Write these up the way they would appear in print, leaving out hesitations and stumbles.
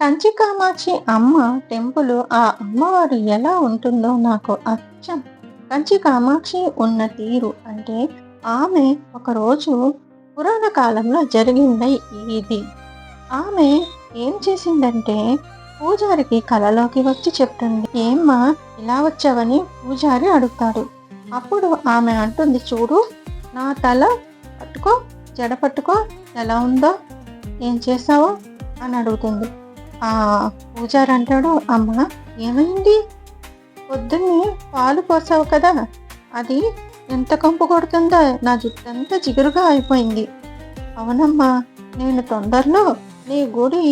కంచి కామాక్షి అమ్మ టెంపుల్ ఆ అమ్మవారు ఎలా ఉంటుందో నాకు అచ్చం కంచి కామాక్షి ఉన్న తీరు అంటే ఆమె ఒకరోజు పురాణ కాలంలో జరిగింది ఇది. ఆమె ఏం చేసిందంటే పూజారికి కలలోకి వచ్చి చెప్తుంది, ఏమ్మా ఇలా వచ్చావని పూజారి అడుగుతాడు. అప్పుడు ఆమె అంటుంది, చూడు నా తల పట్టుకో, జడ పట్టుకో, ఎలా ఉందో, ఏం చేసావో అని అడుగుతుంది. ఆ పూజారి అంటాడు, అమ్మ ఏమైంది, పొద్దున్నే పాలు పోసావు కదా, అది ఎంత కంపు కొడుతుందో, నా జుట్టంతా జిగురుగా అయిపోయింది. అవునమ్మా, నేను తొందరలో నీ గుడి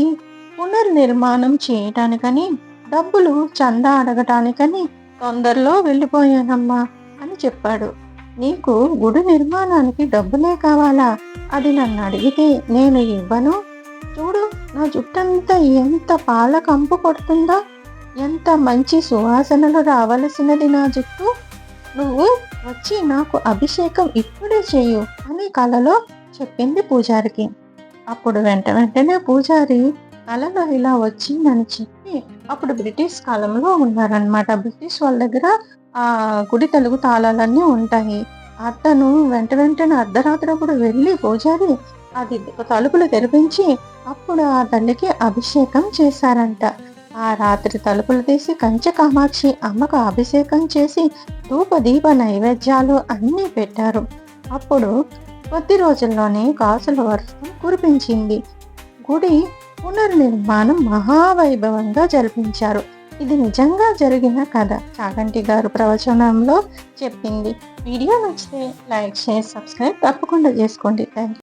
పునర్నిర్మాణం చేయటానికని డబ్బులు చందా అడగటానికని తొందరలో వెళ్ళిపోయానమ్మా అని చెప్పాడు. నీకు గుడి నిర్మాణానికి డబ్బులే కావాలా, అది నన్ను అడిగితే నేను ఇవ్వను. చూడు నా జుట్టంతా ఎంత పాల కంపు కొడుతుందో, ఎంత మంచి సువాసనలు రావలసినది నా జుట్టు, నువ్వు వచ్చి నాకు అభిషేకం ఇప్పుడే చేయు అని కలలో చెప్పింది పూజారికి. అప్పుడు వెంటనే పూజారి కలలో ఇలా వచ్చిందని చెప్పి, అప్పుడు బ్రిటిష్ కాలంలో ఉన్నారనమాట. బ్రిటిష్ వాళ్ళ దగ్గర ఆ గుడి తెలుగు తాళాలన్నీ ఉంటాయి. అతను వెంటనే అర్ధరాత్రి వెళ్ళి పూజారి అది తలుపులు తెరిపించి అప్పుడు ఆ తల్లికి అభిషేకం చేశారంట. ఆ రాత్రి తలుపులు తీసి కంచి కామాక్షి అమ్మకు అభిషేకం చేసి ధూప దీప నైవేద్యాలు అన్నీ పెట్టారు. అప్పుడు కొద్ది రోజుల్లోనే కాసుల వర్షం కురిపించింది. గుడి పునర్నిర్మాణం మహావైభవంగా జరిపించారు. ఇది నిజంగా జరిగిన కథ. చాగంటి గారు ప్రవచనంలో చెప్పింది. వీడియో నచ్చితే లైక్, షేర్, సబ్స్క్రైబ్ తప్పకుండా చేసుకోండి. Thank you.